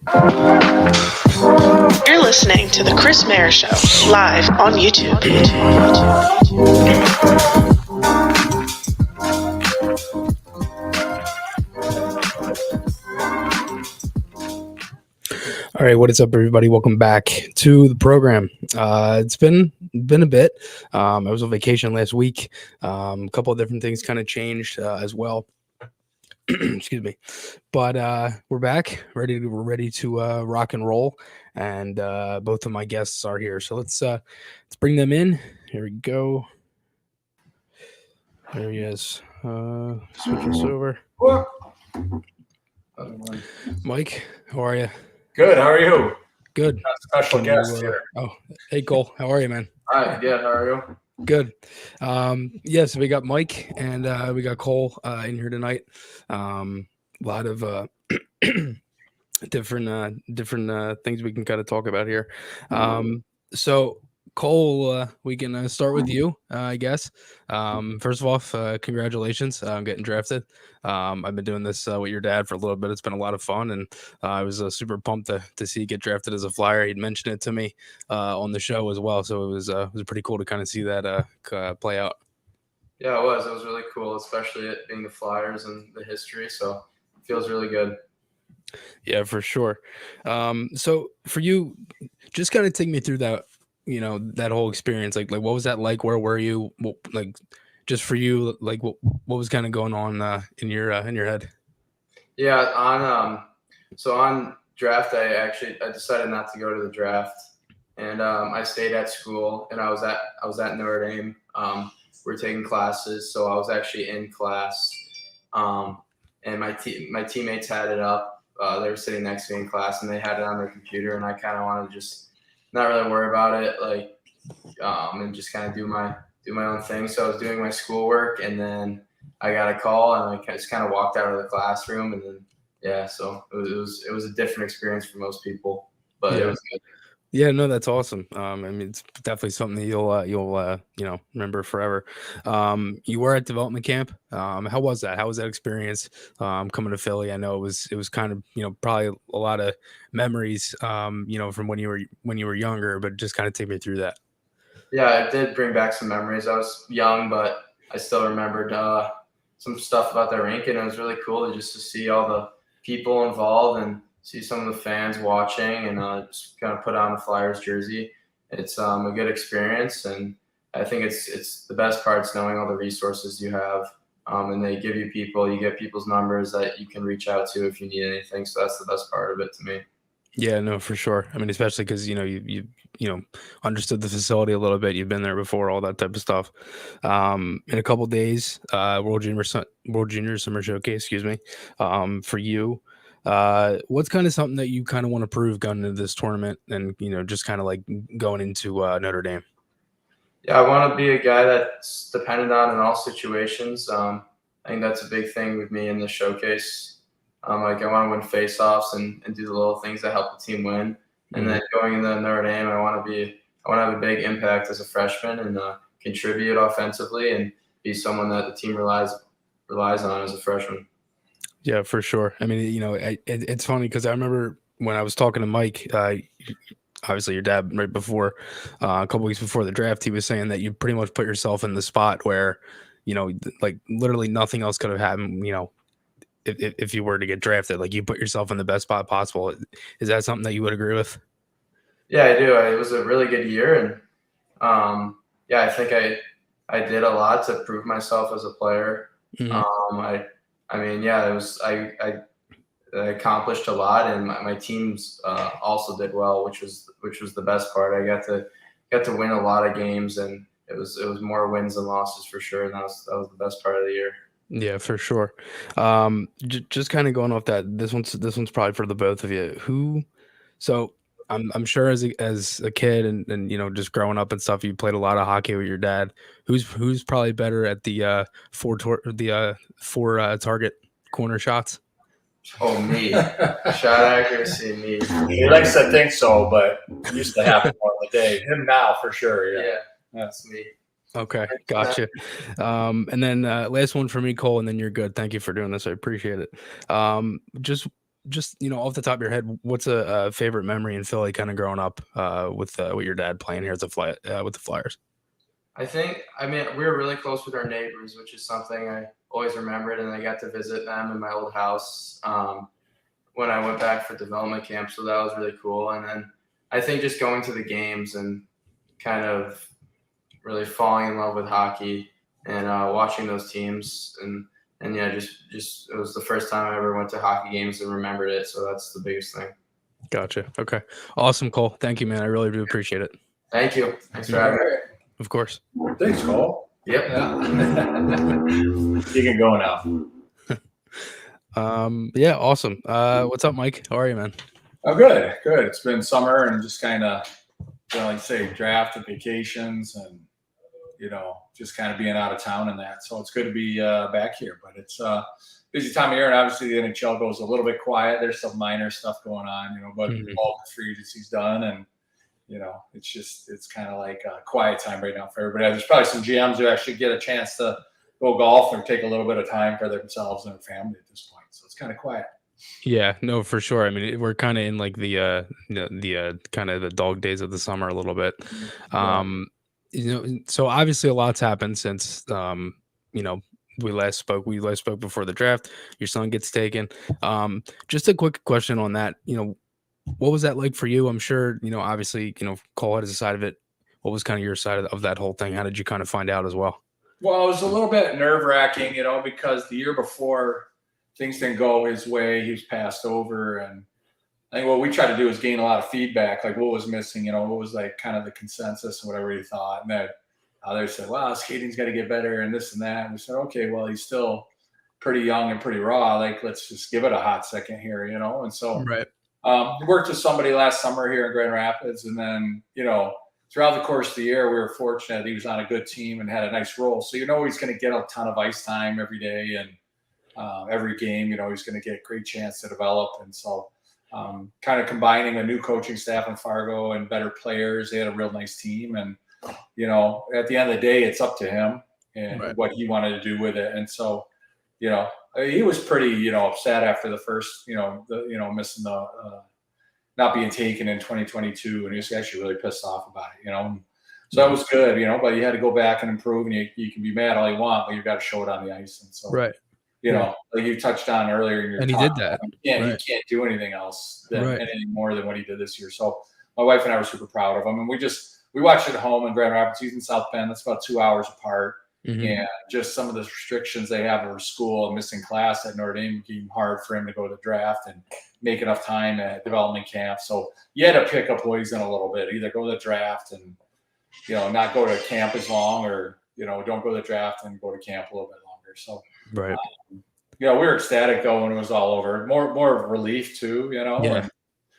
You're listening to the Chris Maher Show, live on YouTube. All right, what is up, everybody? Welcome back to the program. It's been a bit. I was on vacation last week. A couple of different things kind of changed as well. Excuse me, but we're back, we're ready to rock and roll, and both of my guests are here. So let's bring them in. Here we go. There he is. Switch this over. Mike, how are you? Good. How are you? Good. Special guest here. Oh, hey Cole, how are you, man? Hi. Good. How are you? Good. So we got Mike and we got Cole in here tonight. A lot of different things we can kind of talk about here. So Cole, we can start with you, I guess. First of all, congratulations on getting drafted. I've been doing this with your dad for a little bit. It's been a lot of fun, and I was super pumped to see you get drafted as a Flyer. He'd mentioned it to me on the show as well, so it was pretty cool to kind of see that play out. Yeah, it was. It was really cool, especially it being the Flyers and the history. So it feels really good. Yeah, for sure. So for you, just kind of take me through that. That whole experience, like what was that like? Where were you? Like, just for you, like what was kind of going on in your head? Yeah, on draft day, I decided not to go to the draft, and I stayed at school, and I was at Notre Dame. We're taking classes, so I was actually in class, and my teammates had it up. They were sitting next to me in class, and they had it on their computer, and I kind of wanted to just not really worry about it, and just kind of do my own thing. So I was doing my schoolwork, and then I got a call, and I just kind of walked out of the classroom, and then so it was a different experience for most people, but it was good. Yeah, no, that's awesome. I mean, it's definitely something that you'll remember forever. You were at development camp. How was that? How was that experience? Coming to Philly, I know it was kind of probably a lot of memories. From when you were younger, but just kind of take me through that. Yeah, it did bring back some memories. I was young, but I still remembered some stuff about the rink, and it was really cool to see all the people involved and see some of the fans watching, and just kind of put on a Flyers jersey. It's a good experience, and I think it's the best part's knowing all the resources you have, and they give you you get people's numbers that you can reach out to if you need anything. So that's the best part of it to me. Yeah, no, for sure. I mean, especially because you understood the facility a little bit. You've been there before, all that type of stuff. In a couple days, World Junior Summer Showcase, excuse me. For you, what's kind of something that you kind of want to prove going into this tournament, and just kind of like going into Notre Dame? Yeah, I want to be a guy that's depended on in all situations. I think that's a big thing with me in the showcase. I want to win faceoffs and do the little things that help the team win. And then going into Notre Dame, I want to have a big impact as a freshman and contribute offensively and be someone that the team relies on as a freshman. Yeah, for sure. I mean, it's funny because I remember when I was talking to Mike, obviously your dad, right before a couple weeks before the draft, he was saying that you pretty much put yourself in the spot where, like literally nothing else could have happened, if you were to get drafted. Like, you put yourself in the best spot possible. Is that something that you would agree with? Yeah, I do. It was a really good year, and I think I did a lot to prove myself as a player. Mm-hmm. I accomplished a lot, and my teams also did well, which was the best part. I got to win a lot of games, and it was more wins than losses for sure, and that was the best part of the year. Yeah, for sure. Just kind of going off that, this one's probably for the both of you. So I'm sure as a kid and just growing up and stuff, you played a lot of hockey with your dad. Who's probably better at the four target corner shots? Oh, me. Shot accuracy, me. He likes to think so, but used to happen more of the day. Him now, for sure. Yeah, that's me. Okay, gotcha. And then last one for me, Cole, and then you're good. Thank you for doing this. I appreciate it. Just just, off the top of your head, what's a favorite memory in Philly kind of growing up with your dad playing here as with the Flyers? I mean, we were really close with our neighbors, which is something I always remembered, and I got to visit them in my old house when I went back for development camp, so that was really cool. And then I think just going to the games and kind of really falling in love with hockey and watching those teams, and yeah, just it was the first time I ever went to hockey games and remembered it, so that's the biggest thing. Gotcha. Okay. Awesome, Cole. Thank you, man. I really do appreciate it. Thank you. Thanks for having me. Of course. Thanks, Cole. Yep. Yeah. You can go now. Yeah, awesome. What's up, Mike? How are you, man? Oh, good. It's been summer and just kind of, like you say, draft and vacations and, just kind of being out of town and that. So it's good to be back here, but it's a busy time of year. And obviously the NHL goes a little bit quiet. There's some minor stuff going on, but all the free agency's done. And, it's kind of like a quiet time right now for everybody. There's probably some GMs who actually get a chance to go golf or take a little bit of time for themselves and their family at this point. So it's kind of quiet. Yeah, no, for sure. I mean, we're kind of in like the kind of the dog days of the summer a little bit. So obviously a lot's happened since we last spoke. We last spoke before the draft. Your son gets taken. Just a quick question on that. What was that like for you? I'm sure, obviously, Cole had his side of it. What was kind of your side of that whole thing? How did you kind of find out as well? Well, it was a little bit nerve-wracking, because the year before things didn't go his way. He was passed over. And I think what we tried to do is gain a lot of feedback, like what was missing, what was like kind of the consensus and whatever he thought. And then others said, well, skating's got to get better and this and that. And we said, okay, well, he's still pretty young and pretty raw. Like, let's just give it a hot second here, And so right. We worked with somebody last summer here in Grand Rapids. And then, throughout the course of the year, we were fortunate he was on a good team and had a nice role. So, he's going to get a ton of ice time every day. And every game, he's going to get a great chance to develop. And so kind of combining a new coaching staff in Fargo and better players, they had a real nice team. And, at the end of the day, it's up to him and what he wanted to do with it. And so, he was pretty, upset after the first, missing the not being taken in 2022. And he was actually really pissed off about it, So that was good, but you had to go back and improve, and you can be mad all you want, but you've got to show it on the ice. And so, right. Like you touched on earlier in your and talk, he did that. He can't do anything else any more than what he did this year. So my wife and I were super proud of him. And we watched it at home in Grand Rapids. He's in South Bend. That's about 2 hours apart. Mm-hmm. And just some of the restrictions they have over school and missing class at Notre Dame became hard for him to go to the draft and make enough time at development camp. So you had to pick a poison a little bit, either go to the draft and, not go to camp as long, or, don't go to the draft and go to camp a little bit longer. So, right. We were ecstatic though when it was all over. More of relief too, Yeah. And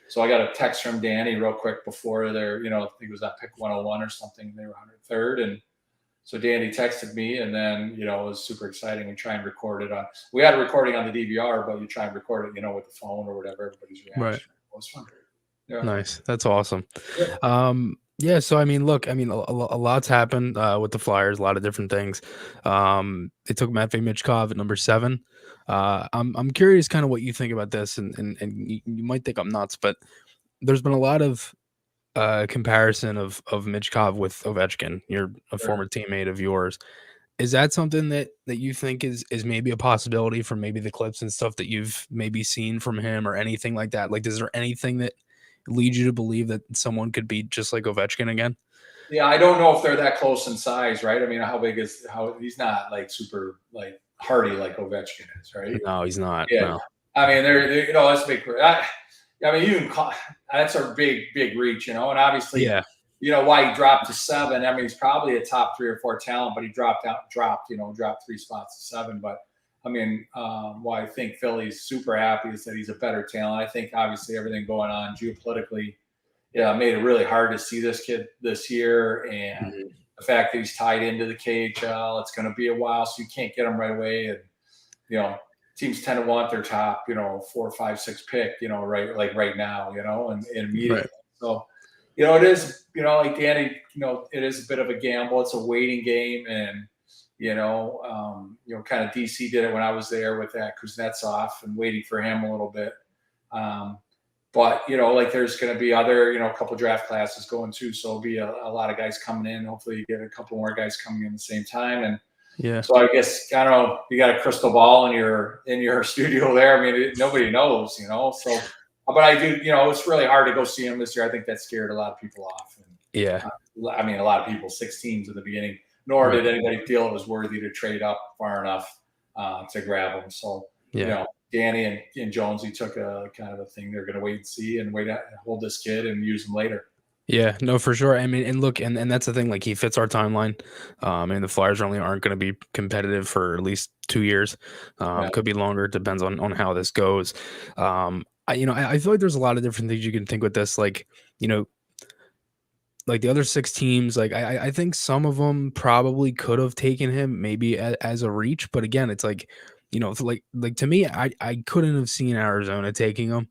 so I got a text from Danny real quick before their, I think it was at pick 101 or something. They were 103rd, and so Danny texted me, and then it was super exciting. And try and record it on. We had a recording on the DVR, but you try and record it, with the phone or whatever. Everybody's reaction. Right. It was fun. Yeah. Nice. That's awesome. Yeah. So I mean, look, a lot's happened with the Flyers. A lot of different things. They took Matvei Michkov at number 7. I'm curious kind of what you think about this, and you might think I'm nuts, but there's been a lot of comparison of Michkov with Ovechkin. You're a former teammate of yours. Is that something that you think is maybe a possibility from maybe the clips and stuff that you've maybe seen from him or anything like that? Like, is there anything that leads you to believe that someone could be just like Ovechkin again? Yeah, I don't know if they're that close in size, right? I mean, he's not like super like hardy like Ovechkin is, right? No, he's not. Yeah. No. I mean, they're let's make. I mean, you can call that's a big reach, and obviously, why he dropped to 7. I mean, he's probably a top 3 or 4 talent, but he dropped 3 spots to 7. But I mean, why I think Philly's super happy is that he's a better talent. I think obviously everything going on geopolitically, made it really hard to see this kid this year, and the fact that he's tied into the KHL, it's going to be a while, so you can't get him right away, and teams tend to want their top, 4, 5, 6 pick, right now, and immediately. Right. So, it is, like Danny, it is a bit of a gamble. It's a waiting game, and kind of DC did it when I was there with that Kuznetsov and waiting for him a little bit. But, like there's going to be other, a couple draft classes going too. So it'll be a lot of guys coming in. Hopefully you get a couple more guys coming in at the same time. And Yeah. so I guess, I don't know, you got a crystal ball in your studio there. I mean, nobody knows, so, but I do, it's really hard to go see him this year. I think that scared a lot of people off. And, Yeah. I mean, a lot of people, 6 teams in the beginning, nor did anybody feel it was worthy to trade up far enough to grab him. So, Danny and Jonesy took a kind of a thing. They're going to wait and see and hold this kid and use him later. Yeah, no, for sure. I mean, and look, and that's the thing, like he fits our timeline. And the Flyers really aren't going to be competitive for at least 2 years. Could be longer. Depends on how this goes. I feel like there's a lot of different things you can think with this. Like, like the other 6 teams, like I think some of them probably could have taken him maybe as a reach. But again, it's like, like to me, I couldn't have seen Arizona taking him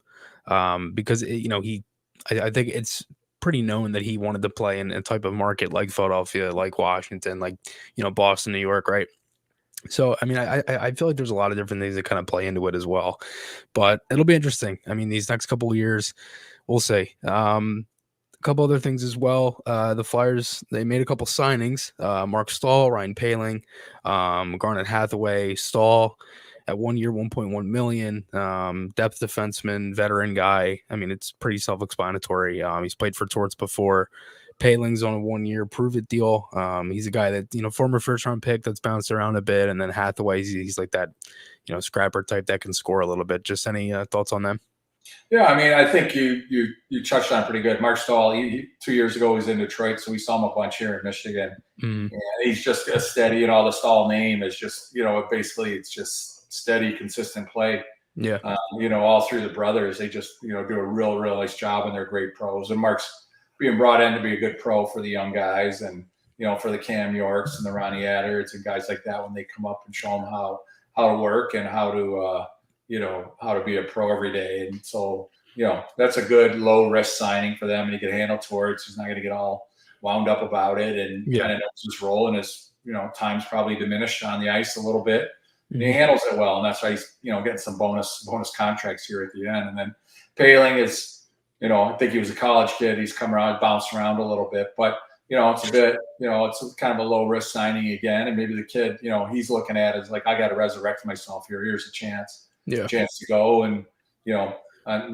because, I think it's pretty known that he wanted to play in a type of market like Philadelphia, like Washington, like, Boston, New York, right? So, I mean, I feel like there's a lot of different things that kind of play into it as well, but it'll be interesting. I mean, these next couple of years, we'll see. A couple other things as well. The Flyers, they made a couple signings. Mark Stahl, Ryan Poehling, Garnet Hathaway, Stahl at 1 year, $1.1 million. Depth defenseman, veteran guy. I mean, it's pretty self-explanatory. He's played for Torts before. Poehling's on a 1 year prove-it deal. He's a guy that, former first-round pick that's bounced around a bit. And then Hathaway, he's like that, scrapper type that can score a little bit. Just any thoughts on them? Yeah, I mean, I think you touched on pretty good. Mark Stahl, 2 years ago, he was in Detroit, so we saw him a bunch here in Michigan. And he's just a steady, the Stahl name is just, basically it's just steady, consistent play. Yeah. All through the brothers, they just, do a real nice job, and they're great pros. And Mark's being brought in to be a good pro for the young guys, and, for the Cam Yorks and the Ronnie Adderts and guys like that when they come up and show them how to work and how to how to be a pro every day. And so, that's a good low risk signing for them, and he can handle Torts. He's not going to get all wound up about it, and kind of knows his role, and his, time's probably diminished on the ice a little bit. And he handles it well, and that's why he's, getting some bonus contracts here at the end. And then Poehling is, I think he was a college kid. He's come around, bounced around a little bit, but it's a bit, it's kind of a low risk signing again. And maybe the kid, he's looking at it as like, I got to resurrect myself here. Here's a chance. Chance to go, and a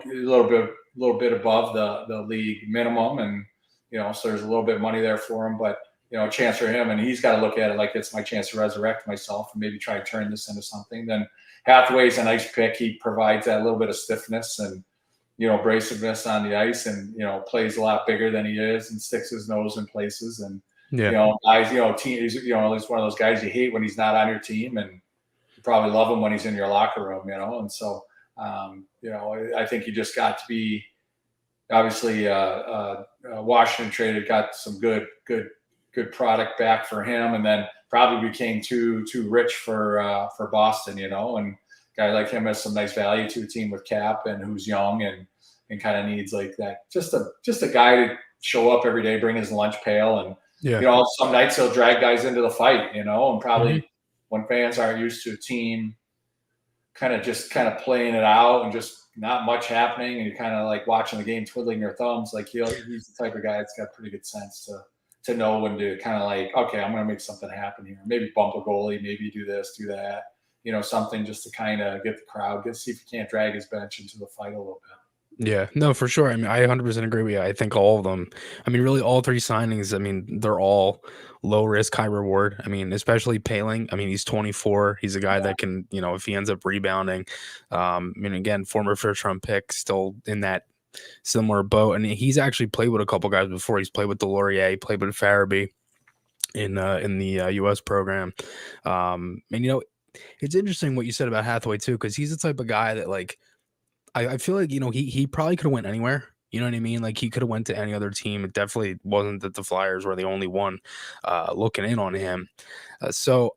little bit above the league minimum, and so there's a little bit of money there for him, but a chance for him, and he's got to look at it like it's my chance to resurrect myself and maybe try to turn this into something. Then Hathaway's a nice pick. He provides that little bit of stiffness and abrasiveness on the ice, and plays a lot bigger than he is, and sticks his nose in places, and guys, team, he's he's one of those guys you hate when he's not on your team, and probably love him when he's in your locker room, and so, I think you just got to be, obviously, Washington traded, got some good product back for him, and then probably became too rich for Boston, and a guy like him has some nice value to a team with cap and who's young and kind of needs like that, just a guy to show up every day, bring his lunch pail, and some nights he'll drag guys into the fight, and probably. When fans aren't used to a team kind of playing it out and just not much happening, and you're kind of like watching the game twiddling your thumbs, like he's the type of guy that's got pretty good sense to know when to kind of like, okay, I'm going to make something happen here. Maybe bump a goalie, maybe do this, do that, something just to kind of get the crowd, see if you can't drag his bench into the fight a little bit. Yeah, no, for sure. I mean, I 100% agree with you. I think all of them, I mean, really all 3 signings, I mean, they're all low risk, high reward. I mean, especially Poehling. I mean, he's 24. He's a guy that can, if he ends up rebounding, I mean, again, former first round pick, still in that similar boat. And he's actually played with a couple guys before. He's played with Delorier, played with Farabee in the U.S. program. And, it's interesting what you said about Hathaway too, because he's the type of guy that like, I feel like, he probably could have went anywhere. You know what I mean? Like he could have went to any other team. It definitely wasn't that the Flyers were the only one looking in on him. So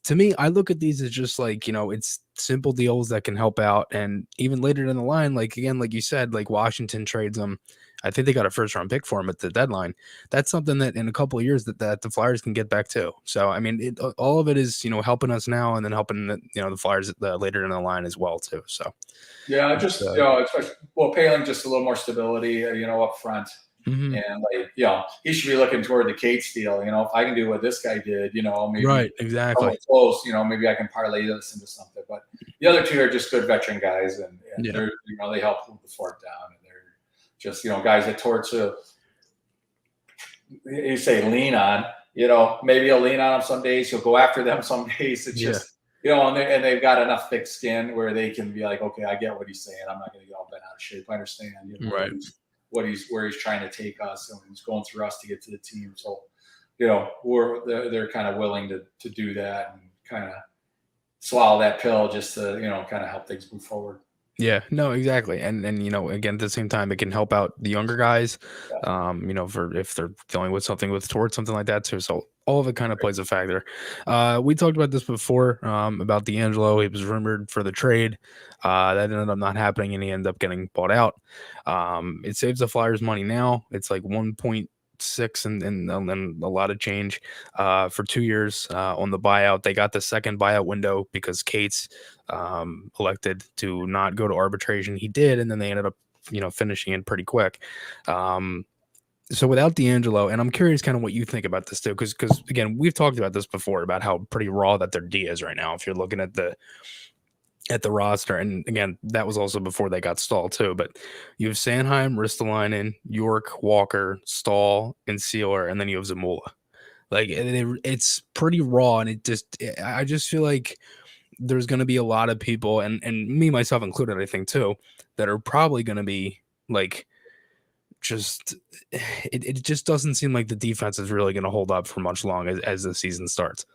to me, I look at these as just like, it's simple deals that can help out. And even later down the line, like again, like you said, like Washington trades them. I think they got a first round pick for him at the deadline. That's something that in a couple of years that the Flyers can get back to. So I mean, all of it is helping us now and then helping the Flyers later in the line as well too. So yeah, just it's Paling just a little more stability, up front. Mm-hmm. And he should be looking toward the Cates deal. If I can do what this guy did, maybe right, exactly. Close, maybe I can parlay this into something. But the other two are just good veteran guys, and they're they help move the fort down, and they're just guys that Torts you say lean on. Maybe he'll lean on them some days. He'll go after them some days. It's just and they've got enough thick skin where they can be like, okay, I get what he's saying. I'm not going to get all bent out of shape. I understand. Right. Where he's trying to take us, and he's going through us to get to the team. So, they're kind of willing to do that and kind of swallow that pill just to kind of help things move forward. Yeah, no, exactly. And again, at the same time, it can help out the younger guys, for if they're dealing with something with Torts, something like that too. So all of it kind of plays a factor. We talked about this before, about D'Angelo. He was rumored for the trade. That ended up not happening, and he ended up getting bought out. It saves the Flyers money now. It's like 1.6 and a lot of change for 2 years on the buyout. They got the second buyout window because Cates elected to not go to arbitration. He did, and then they ended up finishing it pretty quick. So without D'Angelo, and I'm curious kind of what you think about this too, because again, we've talked about this before about how pretty raw that their D is right now. If you're looking at the roster, and again, that was also before they got Stahl too. But you have Sanheim, Ristolainen, York, Walker, Stahl, and Sealer, and then you have Zamula. Like it's pretty raw, and I just feel like there's going to be a lot of people, and me myself included, I think too, that are probably going to be like, it just doesn't seem like the defense is really going to hold up for much long as the season starts.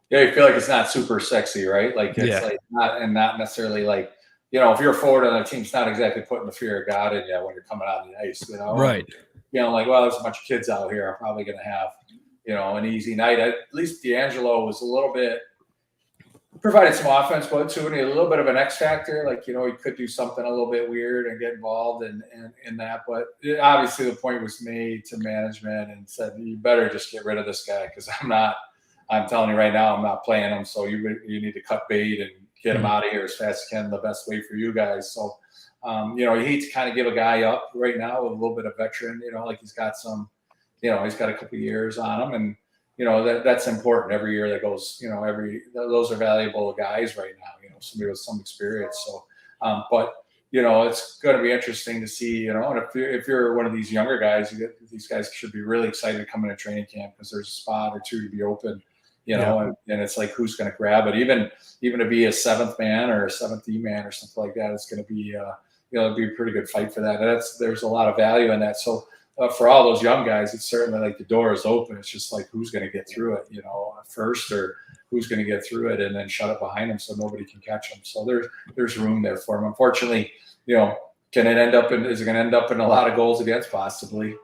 Yeah, you feel like it's not super sexy, right? Like it's like not necessarily like, if you're forward on a team, it's not exactly putting the fear of God in you when you're coming out of the ice, Right. Like, well, there's a bunch of kids out here. I'm probably going to have, an easy night. At least D'Angelo was a little bit, provided some offense, but too, and a little bit of an X factor. Like, he could do something a little bit weird and get involved in that. But obviously the point was made to management and said, you better just get rid of this guy, because I'm telling you right now, I'm not playing him. So you need to cut bait and get him out of here as fast as you can, the best way for you guys. So, you hate to kind of give a guy up right now with a little bit of veteran, like he's got some, he's got a couple of years on him, and that's important. Every year that goes, those are valuable guys right now, somebody with some experience. So, but it's going to be interesting to see, and if you're one of these younger guys, these guys should be really excited to come into training camp, because there's a spot or two to be open, and it's like, who's going to grab it? Even to be a seventh man or a seventh D man or something like that, it's going to be, it'll be a pretty good fight for that. And there's a lot of value in that. So, for all those young guys, it's certainly like the door is open. It's just like, who's going to get through it, first, or who's going to get through it and then shut it behind them so nobody can catch them. So there's room there for them. Unfortunately, is it going to end up in a lot of goals against? Possibly,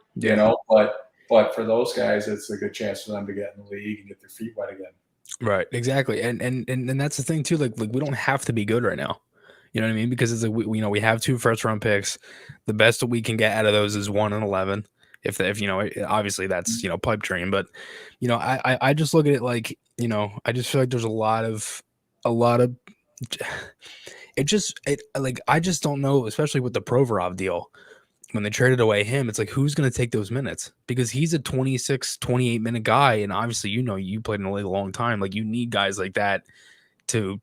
but for those guys, it's a good chance for them to get in the league and get their feet wet again. Right. Exactly. And that's the thing too. Like we don't have to be good right now. You know what I mean? Because it's like we have 2 first round picks. The best that we can get out of those is 1 and 11. If obviously that's pipe dream, but I just look at it like I just feel like there's a lot of I just don't know, especially with the Provorov deal. When they traded away him, it's like, who's going to take those minutes? Because he's a 26, 28 minute guy, and obviously you played in the league a long time. Like, you need guys like that to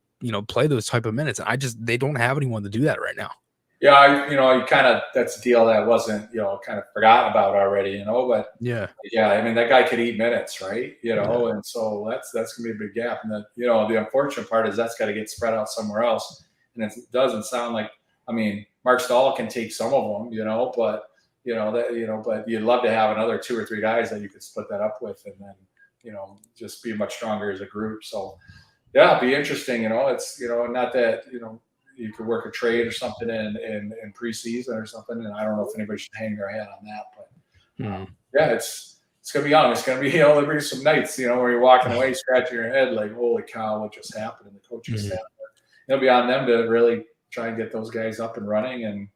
play those type of minutes. And they don't have anyone to do that right now. Yeah, you kind of, that's a deal that wasn't, kind of forgotten about already, but yeah, I mean, that guy could eat minutes, right? And so that's gonna be a big gap. And the unfortunate part is that's got to get spread out somewhere else. And it doesn't sound like, I mean, Mark Stahl can take some of them, but but you'd love to have another 2 or 3 guys that you could split that up with, and then just be much stronger as a group. So yeah, it'd be interesting. It's not that you could work a trade or something in preseason or something, and I don't know if anybody should hang their hat on that, but yeah, it's it's going to be young. It's going to be, there'll be some nights, where you're walking away, scratching your head like, holy cow, what just happened? And the coaching staff, it'll be on them to really try and get those guys up and running and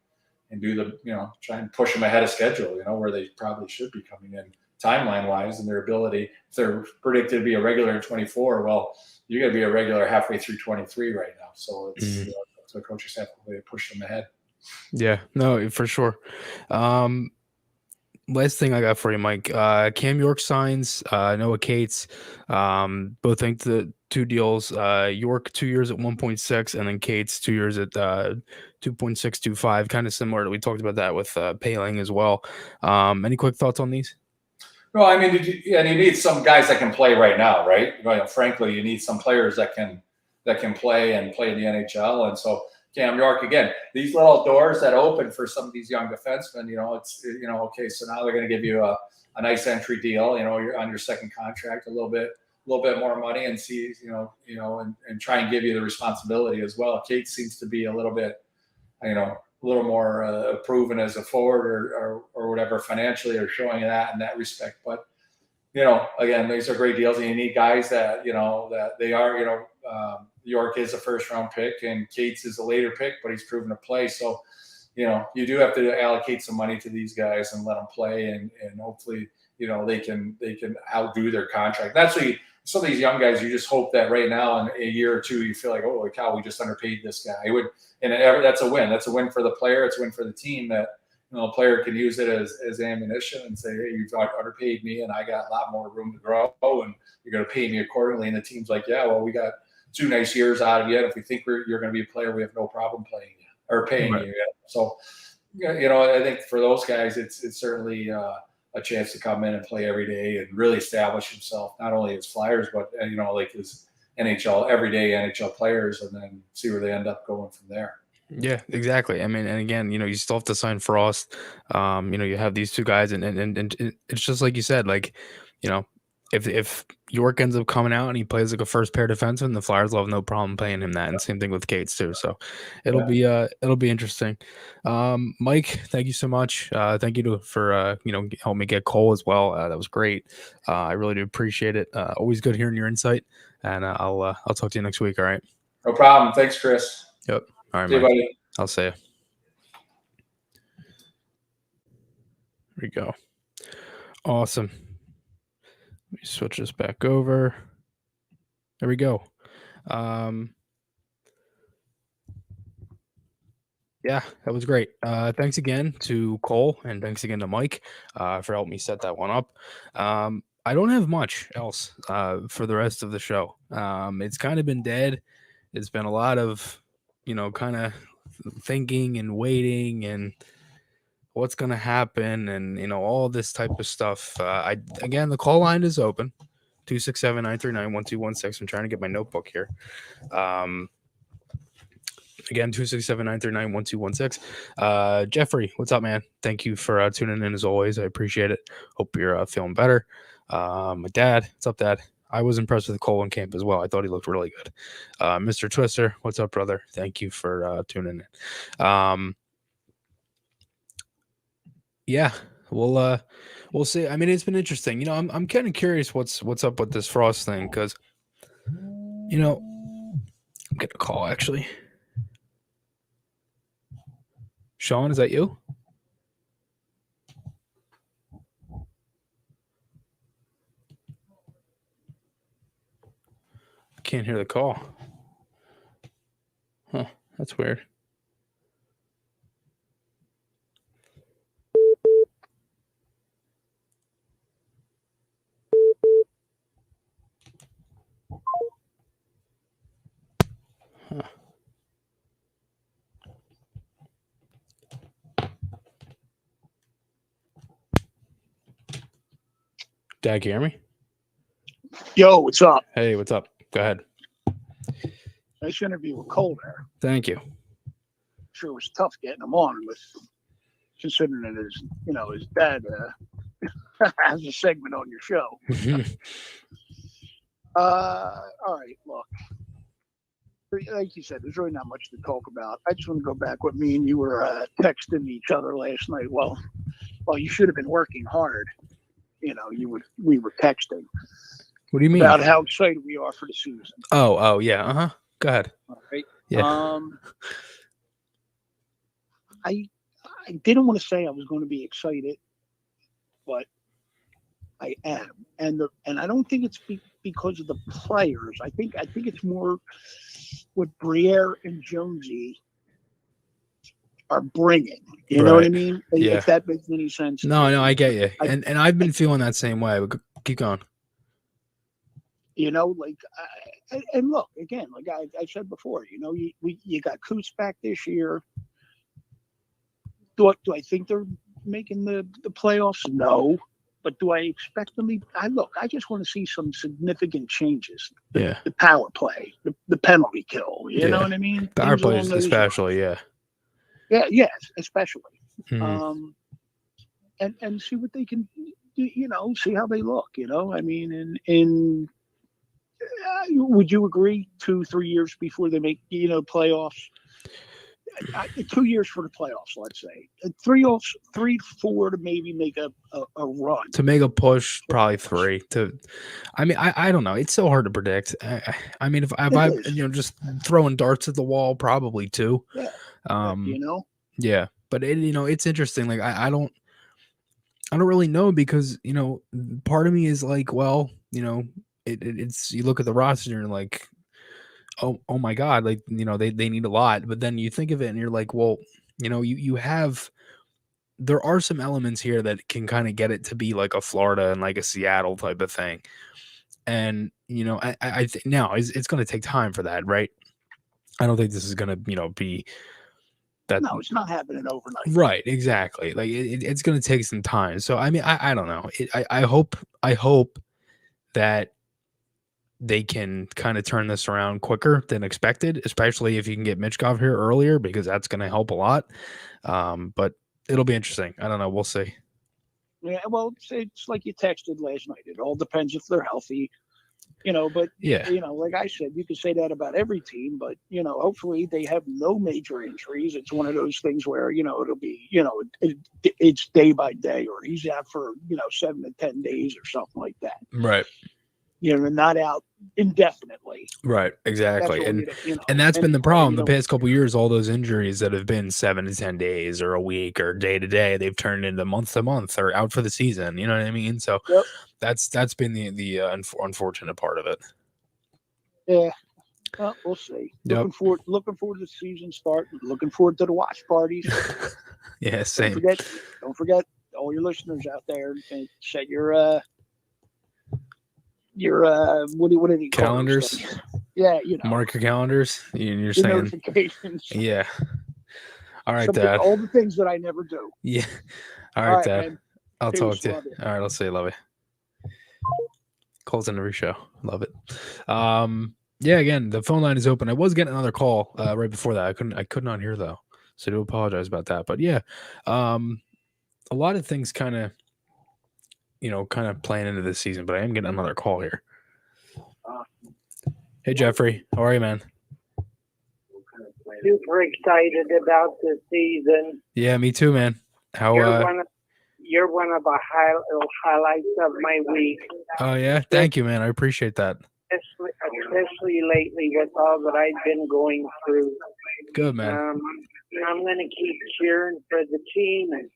do the, try and push them ahead of schedule, where they probably should be coming in timeline wise, and their ability. If they're predicted to be a regular in 24, well, you're going to be a regular halfway through 23 right now. So it's so coaching staff will push them ahead. Yeah, no, for sure. Last thing I got for you, Mike. Cam York signs Noah Cates. Both think the 2 deals. York 2 years at 1.6, and then Cates 2 years at 2.625. Kind of similar. We talked about that with Paling as well. Any quick thoughts on these? No, I mean, you need some guys that can play right now, right? Frankly, you need some players that can play in the NHL, and so. Cam York, again, these little doors that open for some of these young defensemen, it's okay, so now they're going to give you a nice entry deal, you're on your second contract, a little bit more money, and see, and try and give you the responsibility as well. Kate seems to be a little bit, a little more proven as a forward or whatever financially, or showing that in that respect. But, again, these are great deals, and you need guys that, that they are, York is a first-round pick, and Cates is a later pick, but he's proven to play. So, you do have to allocate some money to these guys and let them play, and hopefully, they can outdo their contract. That's what some of these young guys, you just hope that right now in a year or two, you feel like, holy cow, we just underpaid this guy. That's a win. That's a win for the player. It's a win for the team that a player can use it as ammunition and say, hey, you've underpaid me, and I got a lot more room to grow, and you're going to pay me accordingly. And the team's like, yeah, well, we got 2 nice years out of you. And if we think you're going to be a player, we have no problem playing you or paying you. So, I think for those guys, it's certainly a chance to come in and play every day and really establish himself, not only as Flyers, but, like as everyday NHL players, and then see where they end up going from there. Yeah, exactly. I mean, and again, you still have to sign Frost. You have these 2 guys, and it's just like you said, like, if York ends up coming out and he plays like a first pair defenseman, the Flyers will have no problem paying him that, and same thing with Cates too. So it'll be interesting. Mike, thank you so much. Thank you for helping me get Cole as well. That was great. I really do appreciate it. Always good hearing your insight, and I'll talk to you next week. All right. No problem. Thanks, Chris. Yep. All right, see you, Mike. buddy. I'll see you. There we go. Awesome. Let me switch this back over. There we go. Yeah, that was great. Thanks again to Cole, and thanks again to Mike for helping me set that one up. I don't have much else for the rest of the show. It's kind of been dead. It's been a lot of, kind of thinking and waiting and what's going to happen, and all this type of stuff. Again, the call line is open, 267-939-1216. I'm trying to get my notebook here. Again, 267-939-1216. Jeffrey, what's up, man? Thank you for tuning in as always. I appreciate it. Hope you're feeling better. My dad, what's up, Dad? I was impressed with Cole in camp as well. I thought he looked really good. Mr. Twister, what's up, brother? Thank you for tuning in. Yeah, we'll see. I mean, it's been interesting. I'm kind of curious what's up with this Frost thing, because I'm getting a call actually. Sean, is that you? I can't hear the call. Huh, that's weird. Huh. Dad, can you hear me? Yo, what's up? Hey, what's up? Go ahead. Nice interview with Cole there. Thank you. Sure was tough getting him on, with considering it his dad has a segment on your show. All right, look. Like you said, there's really not much to talk about. I just want to go back what me and you were texting each other last night. Well, you should have been working hard. we were texting What do you mean? about how excited we are for the season. Oh, yeah. Go ahead. All right. Yeah. I didn't want to say I was going to be excited, but I am, and I don't think it's because of the players. I think it's more what Briere and Jonesy are bringing. You know what I Right. mean? Yeah. If that makes any sense. No, I get you. And I've been feeling that same way. Keep going. And look again, like I said before, you got Coots back this year. Do I think they're making the playoffs? No. But do I expect them to? I just want to see some significant changes. Yeah. The power play, the penalty kill. You know what I mean? Power Things plays along those especially, lines. yeah. Yeah, especially. Mhm. And see what they can do, see how they look, I mean, and would you agree 2-3 years before they make, playoffs? 2 years for the playoffs, let's say. 3-4 to maybe make a run. To make a push, probably 3. I don't know. It's so hard to predict. I mean, if I just throwing darts at the wall, probably 2. Yeah. Yeah. But it's interesting. Like I don't really know because part of me is like, well, it's you look at the roster and you're like, oh my God, like they need a lot. But then you think of it and you're like, well, you have there are some elements here that can kind of get it to be like a Florida and like a Seattle type of thing. And I think now it's going to take time for that, right? I don't think this is going to be. No, it's not happening overnight. Right, exactly. Like it's going to take some time. So I mean, I don't know. I hope that they can kind of turn this around quicker than expected, especially if you can get Mitchkov here earlier, because that's going to help a lot. But it'll be interesting. I don't know. We'll see. Yeah, well, it's like you texted last night. It all depends if they're healthy. But yeah, like I said, you could say that about every team, but hopefully they have no major injuries. It's one of those things where it'll be it's day by day, or he's out for 7 to 10 days or something like that. right. Not out indefinitely. Right, exactly. That's and that's been the problem the past couple of years. All those injuries that have been 7 to 10 days or a week or day to day, they've turned into month to month or out for the season. You know what I mean? So that's been the unfortunate part of it. Yeah. Well, we'll see. Looking forward to the season start. Looking forward to the watch parties. Yeah, same. Don't forget all your listeners out there, and set your what do you call calendars? Yeah, mark your calendars. You're saying notifications. Yeah. All right, Dad. All the things that I never do. Yeah. All right, Dad. Man. I'll talk to you. All right, I'll say love you. Calls in every show. Love it. Yeah, again, the phone line is open. I was getting another call right before that. I could not hear though. So I do apologize about that. But yeah, a lot of things kind of playing into this season, but I am getting another call here. Hey, Jeffrey. How are you, man? Super excited about the season. Yeah, me too, man. How you're one of the highlights of my week. Oh yeah, thank you, man. I appreciate that. Especially lately with all that I've been going through. Good, man. I'm going to keep cheering for the team and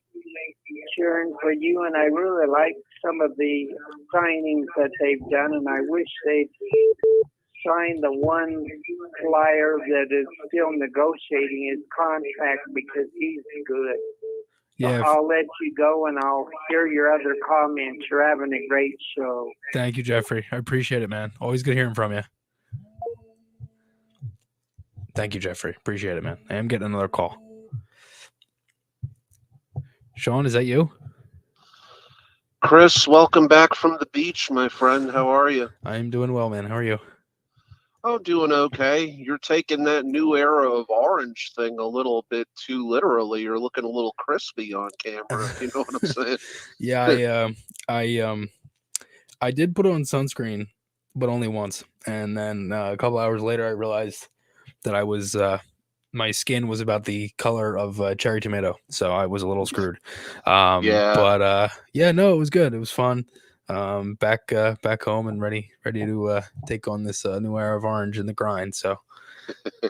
cheering for you. And I really like some of the signings that they've done, and I wish they'd sign the one flyer that is still negotiating his contract because he's good. Yeah, so I'll let you go and I'll hear your other comments. You're having a great show. Thank you, Jeffrey. I appreciate it, man. Always good hearing from you. Thank you, Jeffrey. Appreciate it, man. I am getting another call. Sean, is that you? Chris, welcome back from the beach, my friend. How are you? I am doing well, man. How are you? Oh, doing okay. You're taking that new era of orange thing a little bit too literally. You're looking a little crispy on camera, if you know what I'm saying. Yeah, I did put on sunscreen, but only once. And then a couple hours later, I realized that I was my skin was about the color of cherry tomato, so I was a little screwed. Yeah. But yeah, no, it was good. It was fun. Back home and ready to take on this new era of orange in the grind. So,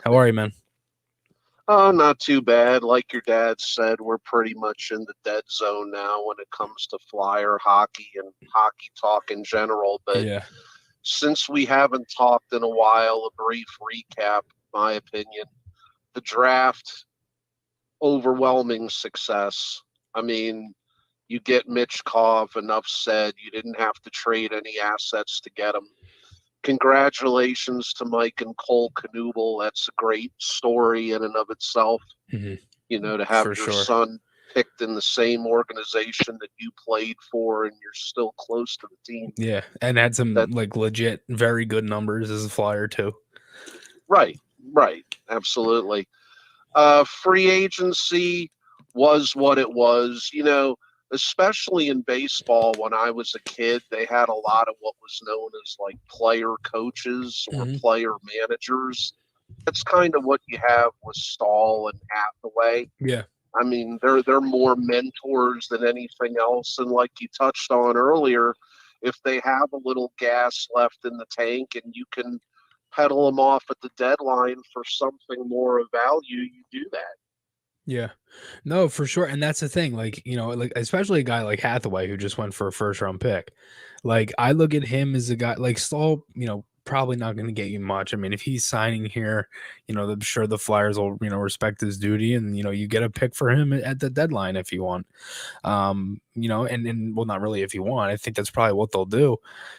how are you, man? Oh, not too bad. Like your dad said, we're pretty much in the dead zone now when it comes to Flyer hockey and hockey talk in general. But Yeah, since we haven't talked in a while, a brief recap, my opinion. The draft, overwhelming success. I mean, you get Mitchkov, enough said. You didn't have to trade any assets to get him. Congratulations to Mike and Cole Knuble. That's a great story in and of itself. Mhm. To have For your sure. son picked in the same organization that you played for and you're still close to the team. Yeah, and had some That- like legit very good numbers as a Flyer too. Right, absolutely. Free agency was what it was. Especially in baseball when I was a kid, they had a lot of what was known as like player coaches or Mhm. player managers. That's kind of what you have with Stahl and Hathaway. Yeah, I mean, they're more mentors than anything else. And like you touched on earlier, if they have a little gas left in the tank and you can pedal them off at the deadline for something more of value, you do that. yeah, no, for sure. And that's the thing, like like especially a guy like Hathaway who just went for a first round pick. Like I look at him as a guy like Stahl, probably not going to get you much. I mean, if he's signing here, I'm sure the Flyers will respect his duty, and you get a pick for him at the deadline if you want. And well, not really if you want. I think that's probably what they'll do.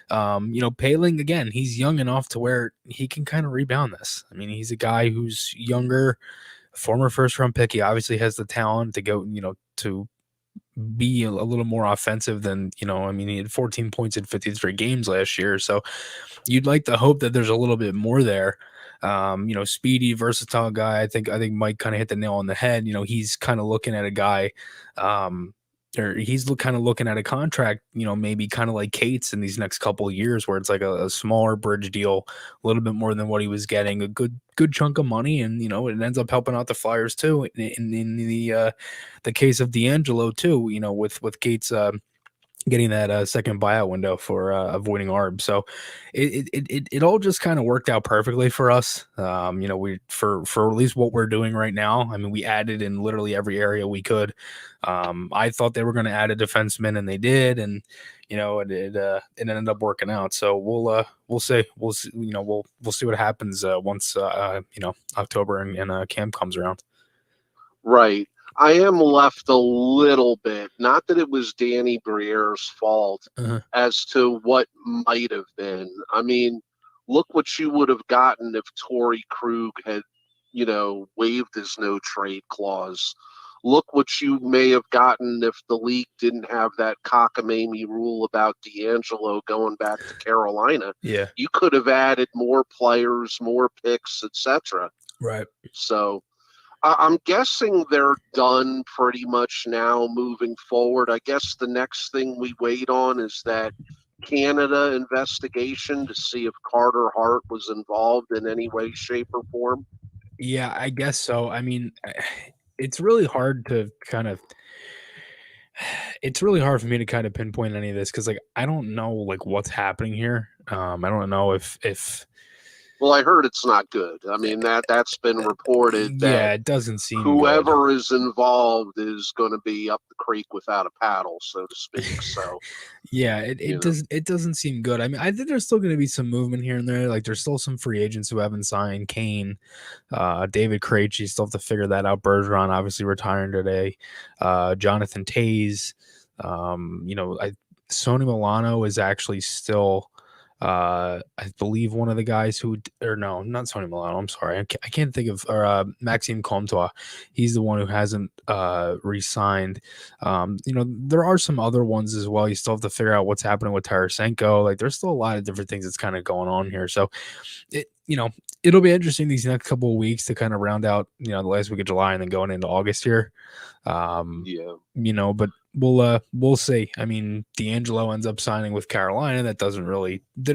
Paling again, he's young enough to where he can kind of rebound this. I mean, he's a guy who's younger, former first round pick. He obviously has the talent to go, to be a little more offensive than, I mean, he had 14 points in 53 games last year. So you'd like to hope that there's a little bit more there. Speedy, versatile guy. I think Mike kind of hit the nail on the head. He's kind of looking at a guy, or he's kind of looking at a contract, maybe kind of like Cates in these next couple of years, where it's like a smaller bridge deal, a little bit more than what he was getting, a good chunk of money, and it ends up helping out the Flyers too. In the case of D'Angelo too, with Cates getting that second buyout window for avoiding ARB. So it all just kind of worked out perfectly for us. We for at least what we're doing right now. I mean, we added in literally every area we could. I thought they were going to add a defenseman, and they did, and it ended up working out. So we'll see. We'll see, we'll see what happens once October and camp comes around. Right. I am left a little bit, not that it was Danny Briere's fault, as to what might have been. I mean, look what you would have gotten if Torrey Krug had, waived his no trade clause. Look what you may have gotten if the league didn't have that cockamamie rule about D'Angelo going back to Carolina. Yeah. You could have added more players, more picks, etc. Right. So I'm guessing they're done pretty much now moving forward. I guess the next thing we wait on is that Canada investigation to see if Carter Hart was involved in any way, shape, or form. Yeah, I guess so. I mean, it's really hard to it's really hard for me to kind of pinpoint any of this because like I don't know like what's happening here. I don't know if Well, I heard it's not good. I mean, that's been reported that it doesn't seem whoever is involved is going to be up the creek without a paddle, so to speak. So yeah, it doesn't seem good. I mean, I think there's still going to be some movement here and there. Like there's still some free agents who haven't signed. Kane, David Krejci, still have to figure that out. Bergeron obviously retiring today. Jonathan Toews, Sonny Milano is actually still I believe one of the guys no, not Sonny Milano. I'm sorry. I can't think of, Maxime Comtois. He's the one who hasn't re-signed. There are some other ones as well. You still have to figure out what's happening with Tarasenko. Like there's still a lot of different things that's kind of going on here. So it'll be interesting these next couple of weeks to kind of round out, the last week of July and then going into August here. But we'll see. I mean, D'Angelo ends up signing with Carolina. That didn't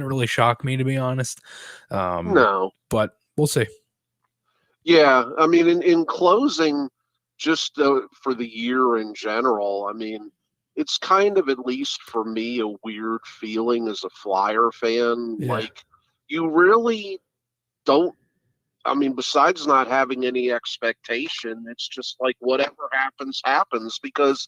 really shock me, to be honest. No, but we'll see. Yeah, I mean, in closing, just for the year in general, I mean, it's kind of, at least for me, a weird feeling as a Flyer fan. Yeah. Like, you really don't, I mean, besides not having any expectation, it's just like whatever happens, happens. Because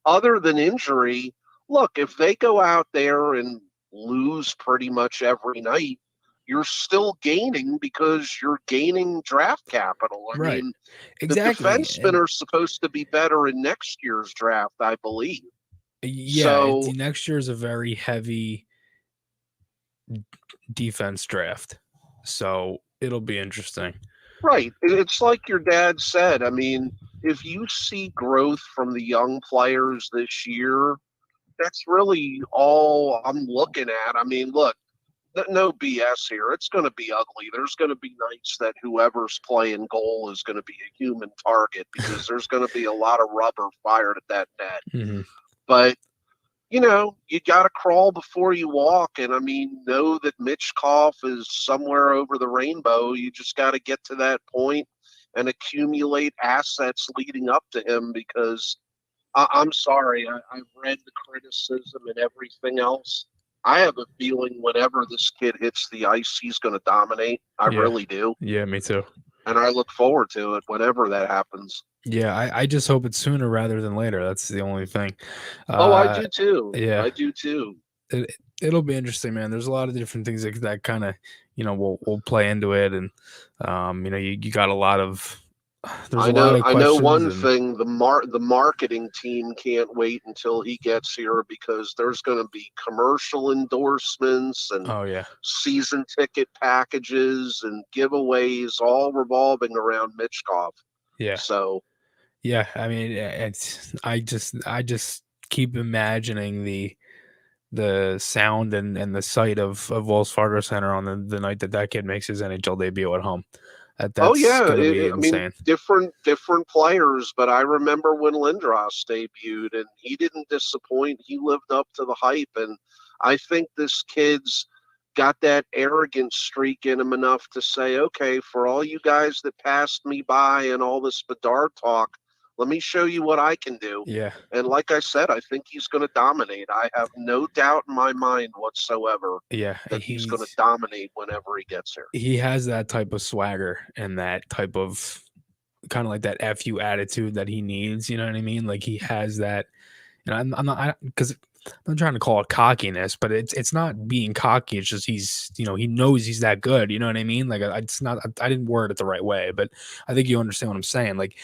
other than injury, look, if they go out there and lose pretty much every night, you're still gaining because you're gaining draft capital. I Right. mean, the Exactly. defensemen And are supposed to be better in next year's draft, I believe. yeah, So, the next year is a very heavy defense draft. So it'll be interesting. right. It's like your dad said. I mean, if you see growth from the young players this year, that's really all I'm looking at. I mean, look, no BS here. It's going to be ugly. There's going to be nights that whoever's playing goal is going to be a human target because there's going to be a lot of rubber fired at that net. Mm-hmm. But, you got to crawl before you walk. And I mean, know that Mitch Koff is somewhere over the rainbow. You just got to get to that point and accumulate assets leading up to him because I'm sorry. I've read the criticism and everything else. I have a feeling whenever this kid hits the ice, he's going to dominate. I Yeah. really do. Yeah, me too. And I look forward to it whenever that happens. Yeah, I just hope it's sooner rather than later. That's the only thing. Oh, I do too. Yeah. I do too. It'll be interesting, man. There's a lot of different things that kind of, will play into it. And, you got a lot of, there's I a lot of know questions. one thing, the marketing team can't wait until he gets here because there's going to be commercial endorsements and Oh, yeah. season ticket packages and giveaways all revolving around Mitchkov. Yeah. So, yeah, I mean, I just keep imagining the sound and the sight of Wells Fargo Center on the night that kid makes his NHL debut at home. That's gonna be I mean, insane. different players, but I remember when Lindros debuted, and he didn't disappoint. He lived up to the hype, and I think this kid's got that arrogant streak in him enough to say, okay, for all you guys that passed me by and all this Bedard talk, let me show you what I can do. Yeah. And like I said, I think he's going to dominate. I have no doubt in my mind whatsoever Yeah, that he's going to dominate whenever he gets here. he has that type of swagger and that type of kind of like that FU attitude that he needs. You know what I mean? Like he has that. And I'm not, because I'm not trying to call it cockiness, but it's not being cocky. It's just he's, he knows he's that good. You know what I mean? Like it's not. I didn't word it the right way, but I think you understand what I'm saying. Like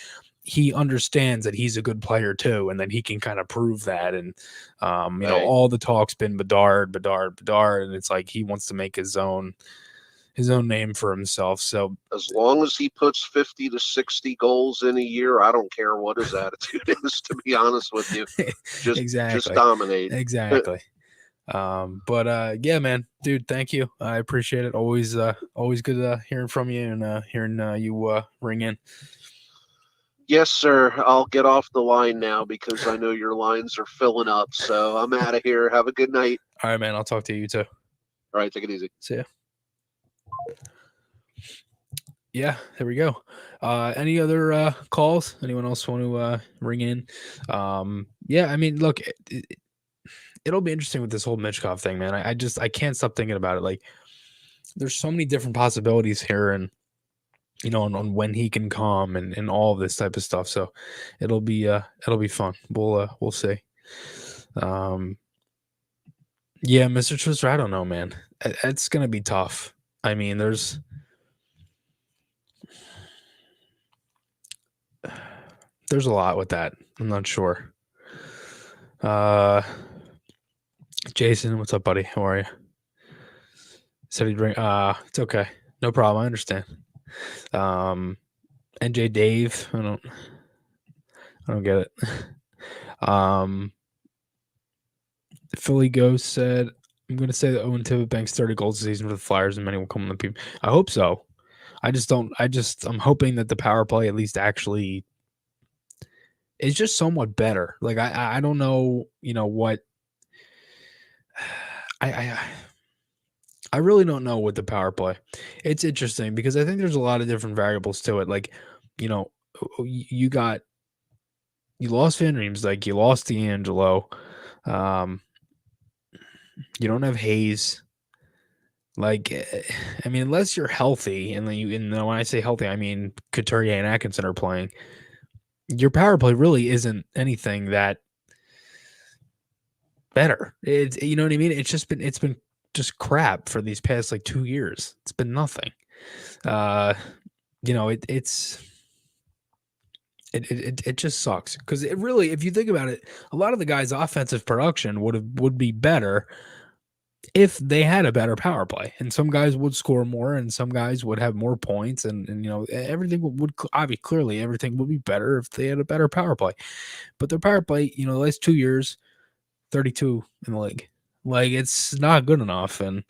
he understands that he's a good player too, and that he can kind of prove that. And all the talk's been Bedard, and it's like he wants to make his own name for himself. So as long as he puts 50 to 60 goals in a year, I don't care what his attitude is, to be honest with you. Just dominate. Exactly. But yeah, man, dude, thank you. I appreciate it. Always good hearing from you and hearing you ring in. Yes, sir. I'll get off the line now because I know your lines are filling up. So I'm out of here. Have a good night. All right, man. I'll talk to you too. All right. Take it easy. See ya. Yeah, there we go. Any other calls? Anyone else want to ring in? Yeah, I mean, look, it'll be interesting with this whole Mitchkov thing, man. I can't stop thinking about it. Like, there's so many different possibilities here, and on when he can come and all of this type of stuff. So it'll be fun. We'll see. Yeah, Mr. Twister, I don't know, man. It's gonna be tough. I mean, there's a lot with that. I'm not sure. Jason, what's up, buddy? How are you? Said he'd bring it's okay. No problem. I understand. NJ Dave, I don't get it. Philly Ghost said, I'm gonna say that Owen Tippett 30 goals this season for the Flyers and many will come on the people. I hope so. I'm hoping that the power play at least actually is just somewhat better. Like I don't know, what I I really don't know with the power play. It's interesting because I think there's a lot of different variables to it. Like, you know, you lost Van Riemsdyk, you lost D'Angelo, you don't have Hayes. Like, I mean, unless you're healthy, and when I say healthy, I mean Couturier and Atkinson are playing. Your power play really isn't anything that better. You know what I mean? It's been just crap for these past like 2 years. It's been nothing. You know, it just sucks because it really, if you think about it, a lot of the guys' offensive production would be better if they had a better power play, and some guys would score more, and some guys would have more points, and you know, everything would obviously clearly everything would be better if they had a better power play. But their power play, you know, the last 2 years, 32 in the league, like it's not good enough, and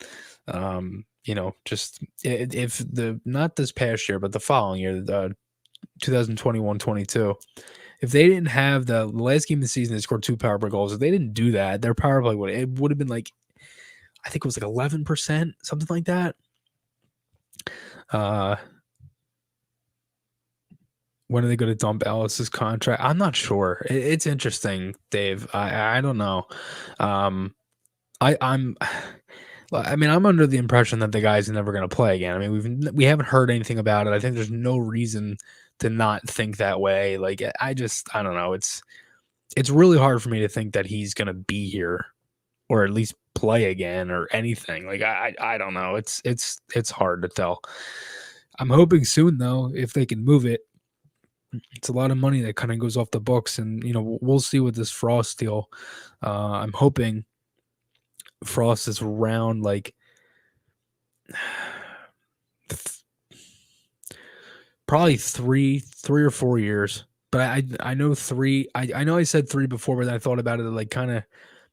you know, just if not this past year, but the following year, 2021-22, if they didn't have the last game of the season, they scored 2 power play goals. If they didn't do that, their power play would have been like, I think it was like 11%, something like that. When are they going to dump Ellis's contract? I'm not sure. It's interesting, Dave. I don't know. I mean, I'm under the impression that the guy's never going to play again. I mean, we haven't heard anything about it. I think there's no reason to not think that way. Like, I don't know. It's really hard for me to think that he's going to be here or at least play again or anything. Like, I don't know. It's hard to tell. I'm hoping soon though, if they can move it. It's a lot of money that kind of goes off the books, and you know, we'll see with this Frost deal. I'm hoping Frost is around like probably three or 4 years. But I know 3. I know I said 3 before, but I thought about it like kind of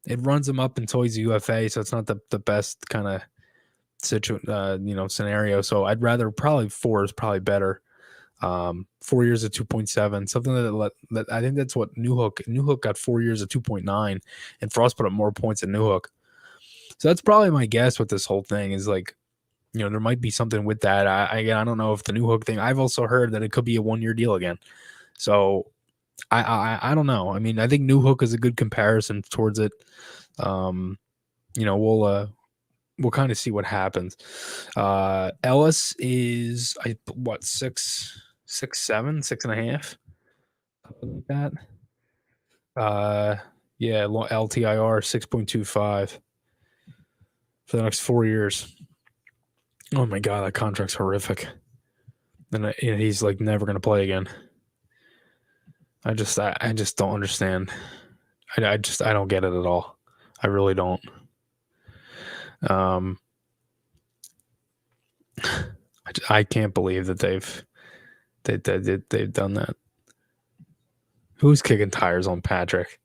it runs him up until he's a UFA, so it's not the best kind of scenario. So I'd rather probably 4 is probably better. 4 years at 2.7, something that I think that's what Newhook got 4 years at 2.9, and Frost put up more points than Newhook. So that's probably my guess with this whole thing is like, you know, there might be something with that. I don't know if the Newhook thing. I've also heard that it could be a 1-year deal again. So I don't know. I mean, I think Newhook is a good comparison towards it. You know, we'll kind of see what happens. Ellis is 6'7", 6.5", something like that. Yeah, LTIR 6.25 for the next 4 years. Oh my god, that contract's horrific. And he's like never gonna play again. I just don't understand. I don't get it at all. I really don't. I can't believe that they've done that. Who's kicking tires on Patrick?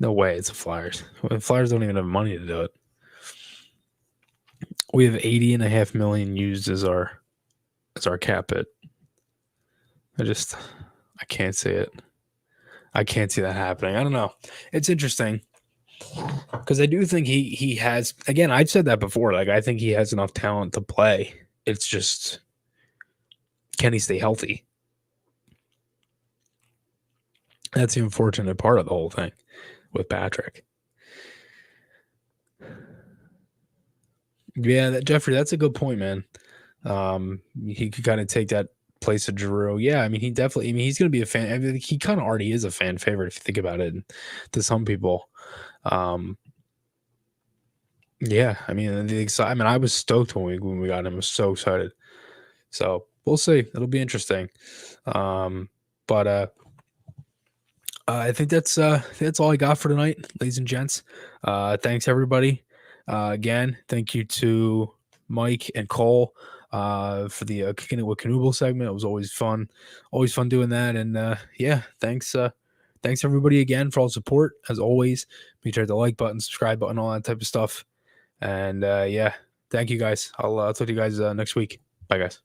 No way, it's the Flyers. The Flyers don't even have money to do it. We have $80.5 million used as our cap hit. I can't see it. I can't see that happening. I don't know. It's interesting because I do think he has. Again, I've said that before. Like, I think he has enough talent to play. It's just, can he stay healthy? That's the unfortunate part of the whole thing with Patrick. Yeah, Jeffrey, that's a good point, man. He could kind of take that place of Giroux. Yeah, I mean, he's going to be a fan. I mean, he kind of already is a fan favorite if you think about it. To some people, yeah. I mean, I was stoked when we got him. I was so excited. So we'll see. It'll be interesting. But I think that's all I got for tonight, ladies and gents. Thanks everybody. Again, thank you to Mike and Cole for the Kickin It With Knuble segment. It was always fun doing that. And yeah, thanks everybody again for all the support. As always, make sure to hit the like button, subscribe button, all that type of stuff. And yeah, thank you guys. I'll talk to you guys next week. Bye guys.